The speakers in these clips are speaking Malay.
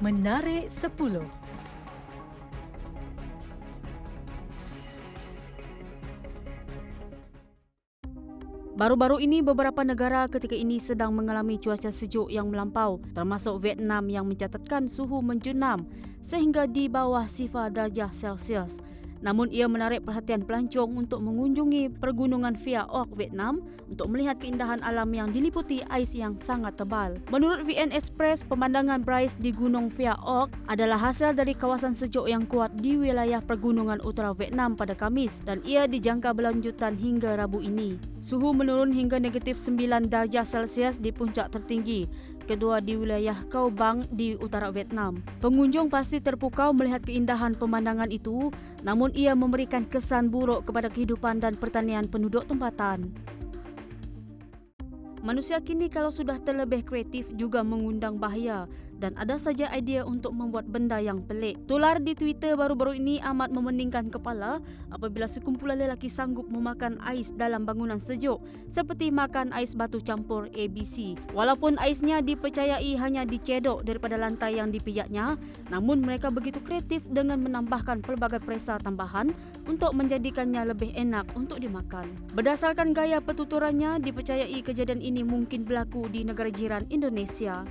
Menarik 10. Baru-baru ini beberapa negara ketika ini sedang mengalami cuaca sejuk yang melampau, termasuk Vietnam yang mencatatkan suhu menjunam sehingga di bawah 0 darjah Celsius. Namun ia menarik perhatian pelancong untuk mengunjungi pergunungan Phia Ok, Vietnam untuk melihat keindahan alam yang diliputi ais yang sangat tebal. Menurut VN Express, pemandangan berais di Gunung Phia Ok adalah hasil dari kawasan sejuk yang kuat di wilayah pergunungan utara Vietnam pada Khamis dan ia dijangka berlanjutan hingga Rabu ini. Suhu menurun hingga negatif 9 darjah Celsius di puncak tertinggi kedua di wilayah Cao Bang di utara Vietnam. Pengunjung pasti terpukau melihat keindahan pemandangan itu, namun ia memberikan kesan buruk kepada kehidupan dan pertanian penduduk tempatan. Manusia kini kalau sudah terlebih kreatif juga mengundang bahaya dan ada saja idea untuk membuat benda yang pelik. Tular di Twitter baru-baru ini amat memeningkan kepala apabila sekumpulan lelaki sanggup memakan ais dalam bangunan sejuk seperti makan ais batu campur ABC. Walaupun aisnya dipercayai hanya dicedok daripada lantai yang dipijatnya, namun mereka begitu kreatif dengan menambahkan pelbagai perisa tambahan untuk menjadikannya lebih enak untuk dimakan. Berdasarkan gaya pertuturannya, dipercayai kejadian ini mungkin berlaku di negara jiran Indonesia.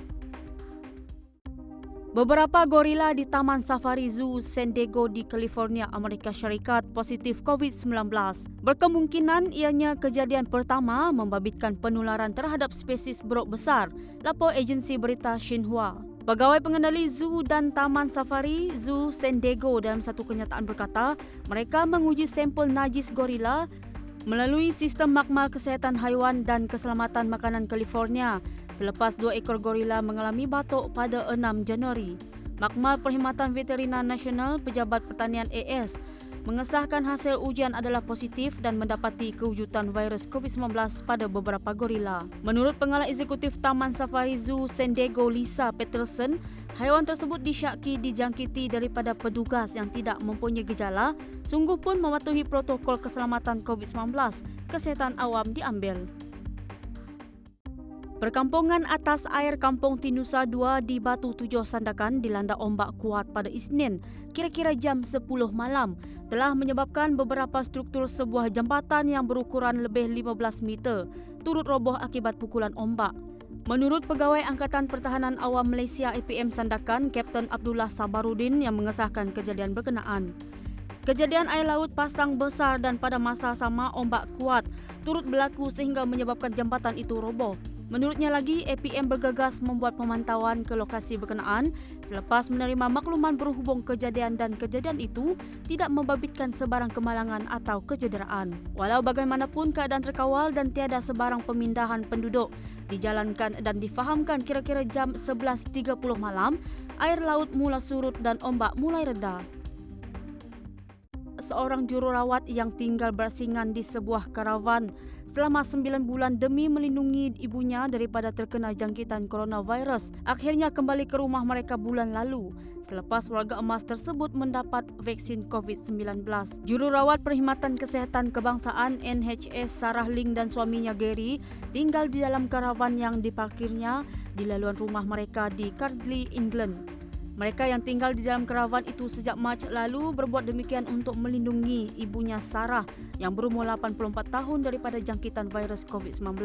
Beberapa gorila di Taman Safari Zoo San Diego di California, Amerika Syarikat positif COVID-19. Berkemungkinan ianya kejadian pertama membabitkan penularan terhadap spesies beruk besar, lapor agensi berita Xinhua. Pegawai pengendali zoo dan Taman Safari Zoo San Diego dalam satu kenyataan berkata, mereka menguji sampel najis gorila melalui sistem makmal kesihatan haiwan dan keselamatan makanan California selepas 2 ekor gorila mengalami batuk pada 6 Januari. Makmal Perkhidmatan Veteriner Nasional Pejabat Pertanian AS mengesahkan hasil ujian adalah positif dan mendapati kewujudan virus COVID-19 pada beberapa gorila. Menurut Pengarah Eksekutif Taman Safari Zoo San Diego Lisa Peterson, haiwan tersebut disyaki dijangkiti daripada petugas yang tidak mempunyai gejala, sungguh pun mematuhi protokol keselamatan COVID-19, kesihatan awam diambil. Perkampungan atas air Kampung Tinusa 2 di Batu Tujuh Sandakan dilanda ombak kuat pada Isnin, kira-kira jam 10 malam, telah menyebabkan beberapa struktur sebuah jambatan yang berukuran lebih 15 meter turut roboh akibat pukulan ombak. Menurut Pegawai Angkatan Pertahanan Awam Malaysia APM Sandakan, Kapten Abdullah Sabarudin yang mengesahkan kejadian berkenaan. Kejadian air laut pasang besar dan pada masa sama ombak kuat turut berlaku sehingga menyebabkan jambatan itu roboh. Menurutnya lagi, APM bergegas membuat pemantauan ke lokasi berkenaan selepas menerima makluman berhubung kejadian dan kejadian itu tidak membabitkan sebarang kemalangan atau kecederaan. Walau bagaimanapun keadaan terkawal dan tiada sebarang pemindahan penduduk dijalankan dan difahamkan kira-kira jam 11.30 malam, air laut mula surut dan ombak mulai reda. Seorang jururawat yang tinggal berasingan di sebuah karavan selama 9 bulan demi melindungi ibunya daripada terkena jangkitan coronavirus akhirnya kembali ke rumah mereka bulan lalu selepas warga emas tersebut mendapat vaksin COVID-19. Jururawat Perkhidmatan Kesihatan Kebangsaan NHS Sarah Ling dan suaminya Gary tinggal di dalam karavan yang diparkirnya di laluan rumah mereka di Cardley, England. Mereka yang tinggal di dalam karavan itu sejak Mac lalu berbuat demikian untuk melindungi ibunya Sarah yang berumur 84 tahun daripada jangkitan virus COVID-19.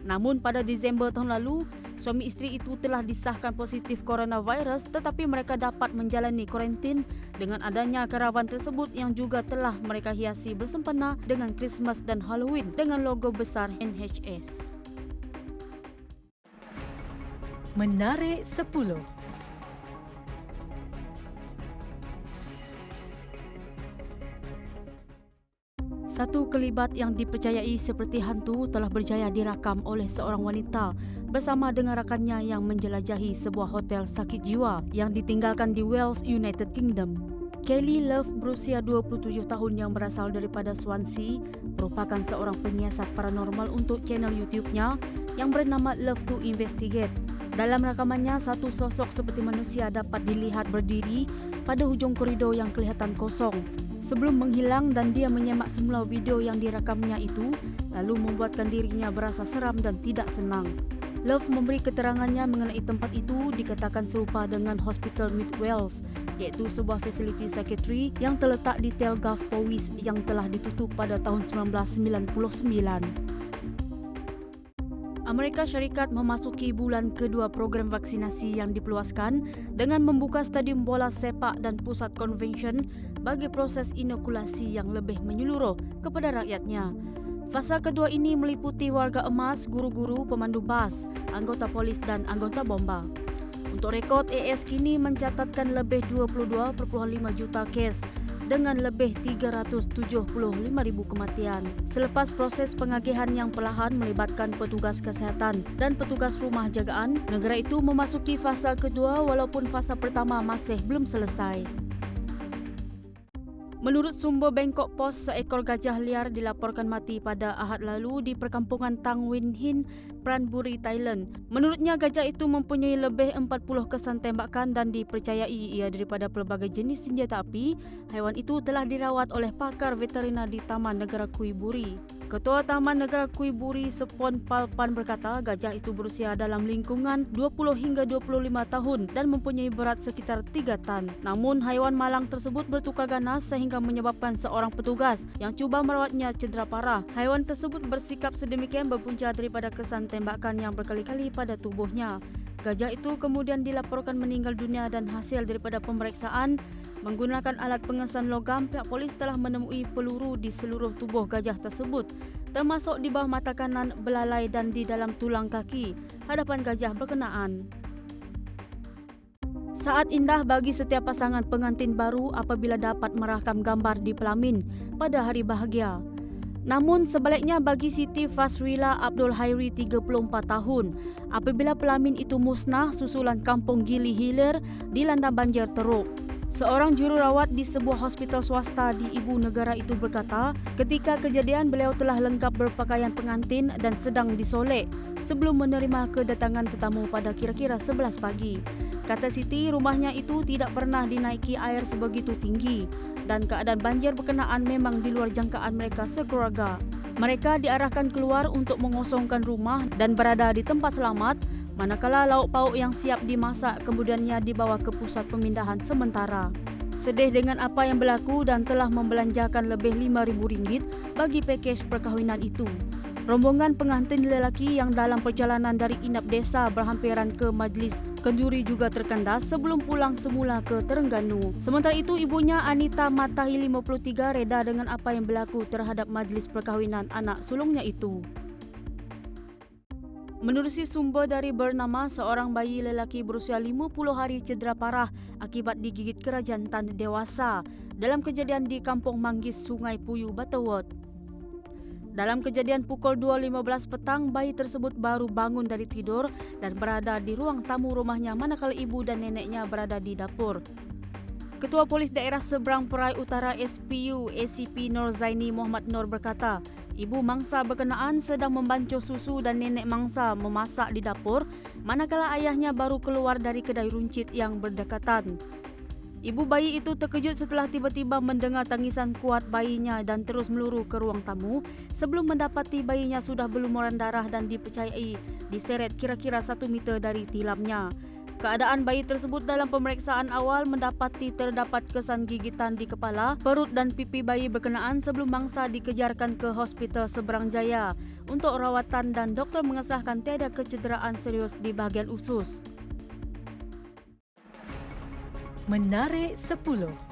Namun pada Disember tahun lalu, suami isteri itu telah disahkan positif coronavirus tetapi mereka dapat menjalani kuarantin dengan adanya karavan tersebut yang juga telah mereka hiasi bersempena dengan Christmas dan Halloween dengan logo besar NHS. Menarik 10. Satu kelibat yang dipercayai seperti hantu telah berjaya dirakam oleh seorang wanita bersama dengan rakannya yang menjelajahi sebuah hotel sakit jiwa yang ditinggalkan di Wales, United Kingdom. Kelly Love berusia 27 tahun yang berasal daripada Swansea merupakan seorang penyiasat paranormal untuk channel YouTube-nya yang bernama Love to Investigate. Dalam rakamannya, satu sosok seperti manusia dapat dilihat berdiri pada hujung koridor yang kelihatan kosong sebelum menghilang dan dia menyemak semula video yang dirakamnya itu lalu membuatkan dirinya berasa seram dan tidak senang. Love memberi keterangannya mengenai tempat itu dikatakan serupa dengan Hospital Mid Wales, iaitu sebuah fasiliti psikiatri yang terletak di Telgaf Powys yang telah ditutup pada tahun 1999. Amerika Syarikat memasuki bulan kedua program vaksinasi yang diperluaskan dengan membuka stadium bola sepak dan pusat konvensyen bagi proses inokulasi yang lebih menyeluruh kepada rakyatnya. Fasa kedua ini meliputi warga emas, guru-guru, pemandu bas, anggota polis dan anggota bomba. Untuk rekod, AS kini mencatatkan lebih 22.5 juta kes dengan lebih 375,000 kematian. Selepas proses pengagihan yang perlahan melibatkan petugas kesihatan dan petugas rumah jagaan, negara itu memasuki fasa kedua walaupun fasa pertama masih belum selesai. Menurut sumber Bangkok Post, seekor gajah liar dilaporkan mati pada Ahad lalu di perkampungan Tang Win Hin, Pranburi, Thailand. Menurutnya, gajah itu mempunyai lebih 40 kesan tembakan dan dipercayai ia daripada pelbagai jenis senjata api. Haiwan itu telah dirawat oleh pakar veteriner di Taman Negara Kui Buri. Ketua Taman Negara Kui Buri, Sepon Palpan berkata gajah itu berusia dalam lingkungan 20 hingga 25 tahun dan mempunyai berat sekitar 3 tan. Namun haiwan malang tersebut bertukar ganas sehingga menyebabkan seorang petugas yang cuba merawatnya cedera parah. Haiwan tersebut bersikap sedemikian berpunca daripada kesan tembakan yang berkali-kali pada tubuhnya. Gajah itu kemudian dilaporkan meninggal dunia dan hasil daripada pemeriksaan menggunakan alat pengesan logam, pihak polis telah menemui peluru di seluruh tubuh gajah tersebut, termasuk di bawah mata kanan, belalai dan di dalam tulang kaki hadapan gajah berkenaan. Saat indah bagi setiap pasangan pengantin baru apabila dapat merakam gambar di pelamin pada hari bahagia. Namun sebaliknya bagi Siti Fasrila Abdul Hairi 34 tahun apabila pelamin itu musnah susulan kampung Gili Hilir dilanda banjir teruk. Seorang jururawat di sebuah hospital swasta di ibu negara itu berkata, ketika kejadian beliau telah lengkap berpakaian pengantin dan sedang disolek sebelum menerima kedatangan tetamu pada kira-kira 11 pagi. Kata Siti, rumahnya itu tidak pernah dinaiki air sebegitu tinggi dan keadaan banjir berkenaan memang di luar jangkaan mereka sekeluarga. Mereka diarahkan keluar untuk mengosongkan rumah dan berada di tempat selamat, manakala lauk pauk yang siap dimasak kemudiannya dibawa ke pusat pemindahan sementara. Sedih dengan apa yang berlaku dan telah membelanjakan lebih RM5,000 bagi pakej perkahwinan itu. Rombongan pengantin lelaki yang dalam perjalanan dari inap desa berhampiran ke majlis kenduri juga terkandas sebelum pulang semula ke Terengganu. Sementara itu, ibunya Anita Matahi 53 reda dengan apa yang berlaku terhadap majlis perkahwinan anak sulungnya itu. Menerusi sumber dari Bernama, seorang bayi lelaki berusia 50 hari cedera parah akibat digigit kerajaan tanda dewasa dalam kejadian di Kampung Manggis, Sungai Puyu, Butterworth. Dalam kejadian pukul 2.15 petang, bayi tersebut baru bangun dari tidur dan berada di ruang tamu rumahnya manakala ibu dan neneknya berada di dapur. Ketua Polis Daerah Seberang Perai Utara SPU ACP Nur Zaini Muhammad Nur berkata, ibu mangsa berkenaan sedang membancuh susu dan nenek mangsa memasak di dapur manakala ayahnya baru keluar dari kedai runcit yang berdekatan. Ibu bayi itu terkejut setelah tiba-tiba mendengar tangisan kuat bayinya dan terus meluru ke ruang tamu sebelum mendapati bayinya sudah berlumuran darah dan dipercayai diseret kira-kira 1 meter dari tilamnya. Keadaan bayi tersebut dalam pemeriksaan awal mendapati terdapat kesan gigitan di kepala, perut dan pipi bayi berkenaan sebelum mangsa dikejarkan ke Hospital Seberang Jaya untuk rawatan dan doktor mengesahkan tiada kecederaan serius di bahagian usus. Menarik 10.